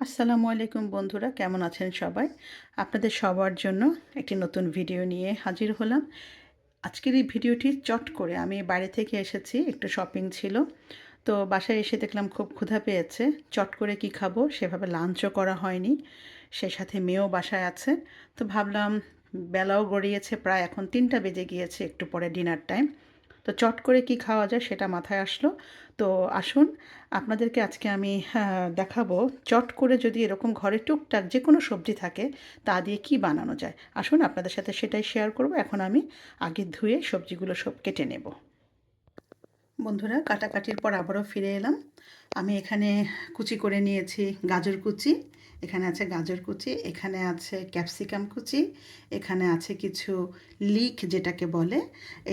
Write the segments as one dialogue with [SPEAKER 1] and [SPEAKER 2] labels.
[SPEAKER 1] আসসালামু আলাইকুম বন্ধুরা, কেমন আছেন সবাই? আপনাদের সবার জন্য একটি নতুন ভিডিও নিয়ে হাজির হলাম। আজকের এই ভিডিওটি চট করে আমি বাইরে থেকে এসেছি, একটু শপিং ছিল। তো বাসায় এসে দেখলাম খুব ক্ষুধা পেয়েছে। চট করে কি খাবো, সেভাবে লাঞ্চও করা হয়নি। সে সাথে মেয়েও বাসায় আছে। তো ভাবলাম বেলাও গড়িয়েছে, প্রায় এখন ৩টা বেজে গিয়েছে, একটু পরে ডিনার টাইম। তো চট করে কি খাওয়া যায় সেটা মাথায় আসলো। তো আসুন আপনাদেরকে আজকে আমি দেখাবো চট করে যদি এরকম ঘরে টুকটাক যে কোনো সবজি থাকে তা দিয়ে কি বানানো যায়। আসুন আপনাদের সাথে সেটাই শেয়ার করব। এখন আমি আগে ধুয়ে সবজিগুলো সব কেটে নেব। বন্ধুরা, কাটাকাটির পর আবারও ফিরে এলাম। আমি এখানে কুচি করে নিয়েছি গাজর কুচি, এখানে আছে গাজর কুচি, এখানে আছে ক্যাপসিকাম কুচি, এখানে আছে কিছু লিক যেটাকে বলে।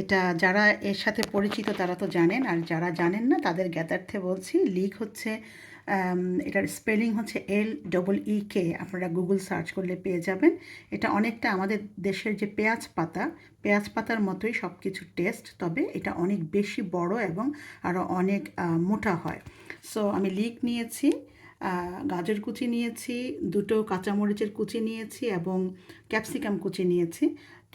[SPEAKER 1] এটা যারা এর সাথে পরিচিত তারা তো জানেন, আর যারা জানেন না তাদের জ্ঞাতার্থে বলছি। লিক হচ্ছে এটার স্পেলিং হচ্ছে LEEK। আপনারা গুগল সার্চ করলে পেয়ে যাবেন। এটা অনেকটা আমাদের দেশের যে পেঁয়াজ পাতার মতোই সব কিছু টেস্ট, তবে এটা অনেক বেশি বড় এবং আরও অনেক মোটা হয়। সো আমি লিক নিয়েছি, গাজর কুচি নিয়েছি, দুটো কাঁচামরিচের কুচি নিয়েছি এবং ক্যাপসিকাম কুচি নিয়েছি।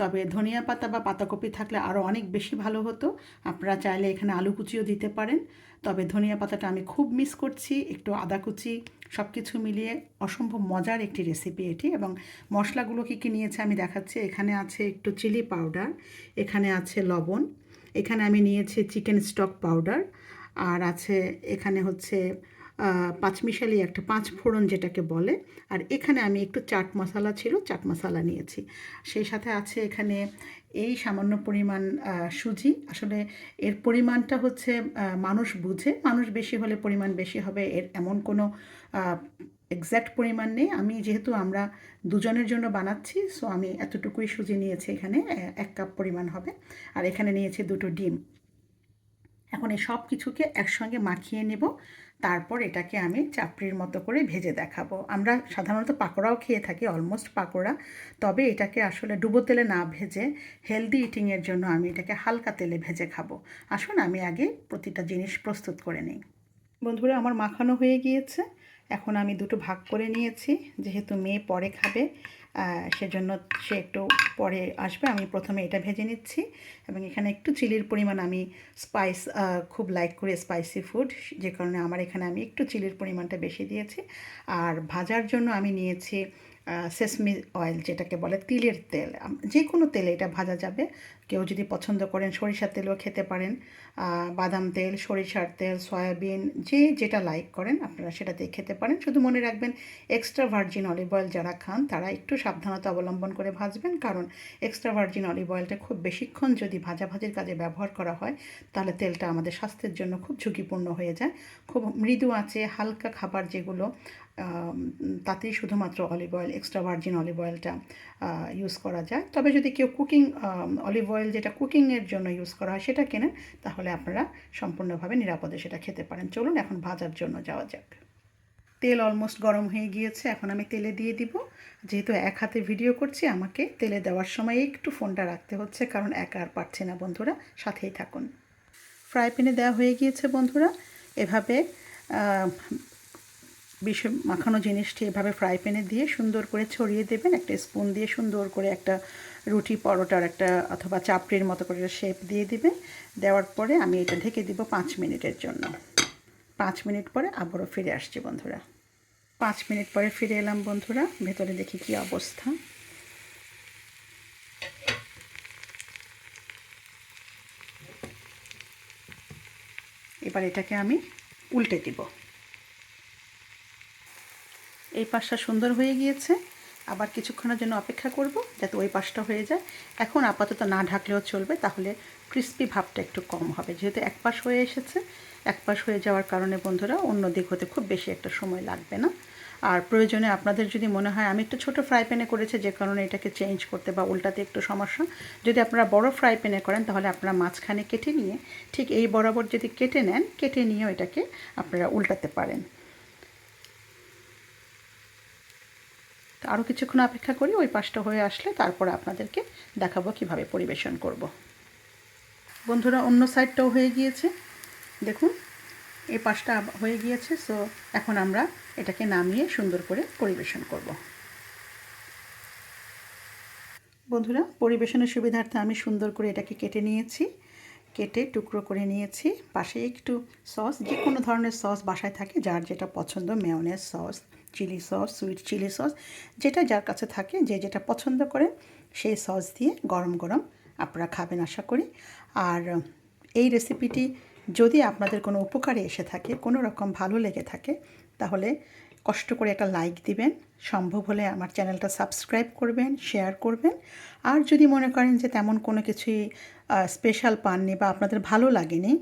[SPEAKER 1] তবে ধনিয়া পাতা বা পাতাকপি থাকলে আরও অনেক বেশি ভালো হতো। আপনারা চাইলে এখানে আলু কুচিও দিতে পারেন। তবে ধনিয়া পাতাটা আমি খুব মিস করছি। একটু আদা কুচি, সব কিছু মিলিয়ে অসম্ভব মজার একটি রেসিপি এটি। এবং মশলাগুলো কী কী নিয়েছে আমি দেখাচ্ছি। এখানে আছে একটু চিলি পাউডার, এখানে আছে লবণ, এখানে আমি নিয়েছি চিকেন স্টক পাউডার, আর আছে এখানে হচ্ছে পাঁচমিশালি একটা পাঁচ ফোড়ন যেটাকে বলে, আর এখানে আমি একটু চাট মশলা ছিল, চাট মশলা নিয়েছি। সেই সাথে আছে এখানে এই সামান্য পরিমাণ সুজি। আসলে এর পরিমাণটা হচ্ছে মানুষ বুঝে, মানুষ বেশি হলে পরিমাণ বেশি হবে, এর এমন কোনো এক্স্যাক্ট পরিমাণ নেই। আমি যেহেতু আমরা দুজনের জন্য বানাচ্ছি, সো আমি এতটুকুই সুজি নিয়েছি, এখানে 1 কাপ পরিমাণ হবে। আর এখানে নিয়েছি দুটো ডিম। এখন এই সব কিছুকে একসঙ্গে মাখিয়ে নেব, তারপর এটাকে আমি চাপড়ির মতো করে ভেজে দেখাবো। আমরা সাধারণত পাকোড়াও খেয়ে থাকি, অলমোস্ট পাকোড়া। তবে এটাকে আসলে ডুবো তেলে না ভেজে হেলদি ইটিংয়ের জন্য আমি এটাকে হালকা তেলে ভেজে খাবো। আসুন আমি আগে প্রতিটা জিনিস প্রস্তুত করে নিই। বন্ধুরা, আমার মাখানো হয়ে গিয়েছে। এখন আমি দুটো ভাগ করে নিয়েছি, যেহেতু মেয়ে পরে খাবে, সেজন্য সে একটু পরে আসবে। আমি প্রথমে এটা ভেজে নিচ্ছি এবং এখানে একটু চিলির পরিমাণ, আমি স্পাইস খুব লাইক করি স্পাইসি ফুড, যে কারণে আমার এখানে আমি একটু চিলির পরিমাণটা বেশি দিয়েছি। আর ভাজার জন্য আমি নিয়েছি সেসমি অয়েল, যেটাকে বলে তিলের তেল। যে কোনো তেলে এটা ভাজা যাবে। কেউ যদি পছন্দ করেন সরিষার তেলও খেতে পারেন, বাদাম তেল, সরিষার তেল, সয়াবিন, যে যেটা লাইক করেন আপনারা সেটা দিয়ে খেতে পারেন। শুধু মনে রাখবেন এক্সট্রা ভার্জিন অলিভ অয়েল যারা খান তারা একটু সাবধানতা অবলম্বন করে ভাজবেন, কারণ এক্সট্রা ভার্জিন অলিভ অয়েলটা খুব বেশিক্ষণ যদি ভাজাভাজির কাজে ব্যবহার করা হয় তাহলে তেলটা আমাদের স্বাস্থ্যের জন্য খুব ঝুঁকিপূর্ণ হয়ে যায়। খুব মৃদু আঁচে হালকা খাবার যেগুলো, তাতেই শুধুমাত্র olive oil, extra virgin olive অয়েলটা ইউজ করা যায়। তবে যদি কেউ কুকিং অলিভ অয়েল যেটা কুকিংয়ের জন্য ইউজ করা হয় সেটা কেনেন, তাহলে আপনারা সম্পূর্ণভাবে নিরাপদে সেটা খেতে পারেন। চলুন এখন ভাজার জন্য যাওয়া যাক। তেল অলমোস্ট গরম হয়ে গিয়েছে, এখন আমি তেলে দিয়ে দিব। যেহেতু এক হাতে ভিডিও করছি, আমাকে তেলে দেওয়ার সময় একটু ফোনটা রাখতে হচ্ছে, কারণ একা আর পারছি না। বন্ধুরা, সাথেই থাকুন। ফ্রাই প্যানে দেওয়া হয়ে গিয়েছে বন্ধুরা। এভাবে মাখানো জিনিসটি এভাবে ফ্রাই প্যানে দিয়ে সুন্দর করে ছড়িয়ে দেবেন। একটা স্পুন দিয়ে সুন্দর করে একটা রুটি পরোটার একটা অথবা চাপড়ির মতো করে শেপ দিয়ে দিবেন। দেওয়ার পরে আমি এটা ঢেকে দিব 5 মিনিটের জন্য। 5 মিনিট পরে আবারও ফিরে আসছি বন্ধুরা। 5 মিনিট পরে ফিরে এলাম বন্ধুরা, ভেতরে দেখি কি অবস্থা। এবার এটাকে আমি উল্টে দিব। এই পাশটা সুন্দর হয়ে গিয়েছে। আবার কিছুক্ষণের জন্য অপেক্ষা করব যাতে ওই পাশটা হয়ে যায়। এখন আপাতত না ঢাকলেও চলবে, তাহলে ক্রিস্পি ভাবটা একটু কম হবে। যেহেতু এক পাশ হয়ে এসেছে, এক পাশ হয়ে যাওয়ার কারণে বন্ধুরা অন্য দিক হতে খুব বেশি একটা সময় লাগবে না। আর প্রয়োজনে আপনাদের যদি মনে হয়, আমি একটু ছোটো ফ্রাই প্যানে করেছি যে কারণে এটাকে চেঞ্জ করতে বা উল্টাতে একটু সমস্যা। যদি আপনারা বড় ফ্রাই প্যানে করেন তাহলে আপনারা মাঝখানে কেটে নিয়ে ঠিক এই বরাবর যদি কেটে নেন, কেটে নিয়েও এটাকে আপনারা উল্টাতে পারেন। তো আরও কিছুক্ষণ অপেক্ষা করি, ওই পাশটা হয়ে আসলে তারপরে আপনাদেরকে দেখাবো কিভাবে পরিবেশন করব। বন্ধুরা, অন্য সাইডটাও হয়ে গিয়েছে, দেখুন এই পাশটা হয়ে গিয়েছে। সো এখন আমরা এটাকে নামিয়ে সুন্দর করে পরিবেশন করব। বন্ধুরা, পরিবেশনের সুবিধার্থে আমি সুন্দর করে এটাকে কেটে নিয়েছি, কেটে টুকরো করে নিয়েছি। পাশে একটু সস, যে কোনো ধরনের সস বাসায় থাকে, যার যেটা পছন্দ, mayonnaise sauce, chilli sauce, sweet chilli sauce, যেটা যার কাছে থাকে, যে যেটা পছন্দ করে সেই সস দিয়ে গরম গরম আপনারা খাবেন আশা করি। আর এই রেসিপিটি যদি আপনাদের কোনো উপকারে এসে থাকে, কোনো রকম ভালো লেগে থাকে, তাহলে কষ্ট করে একটা লাইক দিবেন, সম্ভব হলে আমার চ্যানেলটা সাবস্ক্রাইব করবেন, শেয়ার করবেন। আর যদি মনে করেন যে তেমন কোনো কিছুই স্পেশাল পাননি বা আপনাদের ভালো লাগেনি,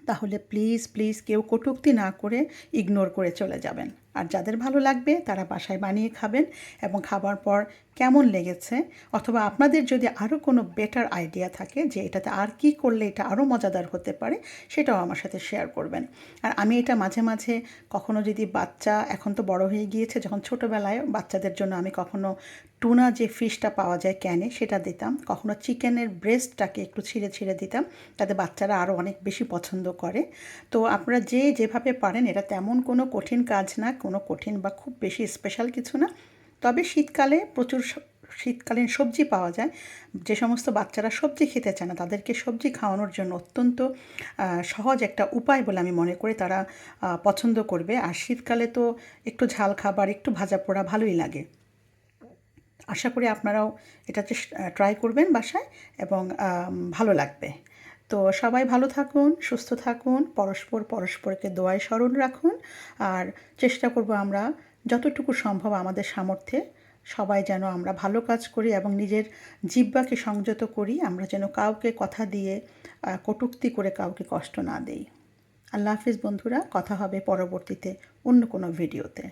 [SPEAKER 1] তাহলে প্লিজ প্লিজ কেউ কটূক্তি না করে ইগনোর করে চলে যাবেন। আর যাদের ভালো লাগবে তারা বাসায় বানিয়ে খাবেন এবং খাবার পর কেমন লেগেছে, অথবা আপনাদের যদি আরও কোনো বেটার আইডিয়া থাকে যে এটাতে আর কি করলে এটা আরও মজাদার হতে পারে, সেটাও আমার সাথে শেয়ার করবেন। আর আমি এটা মাঝে মাঝে কখনো যদি বাচ্চা, এখন তো বড় হয়ে গিয়েছে, যখন ছোটোবেলায় বাচ্চাদের জন্য আমি কখনো টুনা যে ফিশটা পাওয়া যায় ক্যানে, সেটা দিতাম। কখনো চিকেনের ব্রেস্টটাকে একটু ছিঁড়ে ছিঁড়ে দিতাম, তাতে বাচ্চারা আরও অনেক বেশি পছন্দ করে। তো আপনারা যে যেভাবে পারেন, এটা তেমন কোনো কঠিন কাজ না, কোনো কঠিন বা খুব বেশি স্পেশাল কিছু না। তবে শীতকালে প্রচুর শীতকালীন সবজি পাওয়া যায়। যে সমস্ত বাচ্চারা সবজি খেতে চায় না, তাদেরকে সবজি খাওয়ানোর জন্য অত্যন্ত সহজ একটা উপায় বলে আমি মনে করি, তারা পছন্দ করবে। আর শীতকালে তো একটু ঝাল খাবার, একটু ভাজা পোড়া ভালোই লাগে। আশা করি আপনারাও এটা ট্রাই করবেন বাসায় এবং ভালো লাগবে। তো সবাই ভালো থাকুন, সুস্থ থাকুন, পরস্পরকে দোয়ায় স্মরণ রাখুন। আর চেষ্টা করব আমরা যতটুকু সম্ভব আমাদের সামর্থ্যে সবাই যেন আমরা ভালো কাজ করি এবং নিজের জিহ্বাকে সংযত করি, আমরা যেন কাউকে কথা দিয়ে কটূক্তি করে কাউকে কষ্ট না দেই। আল্লাহ হাফিজ বন্ধুরা, কথা হবে পরবর্তীতে অন্য কোনো ভিডিওতে।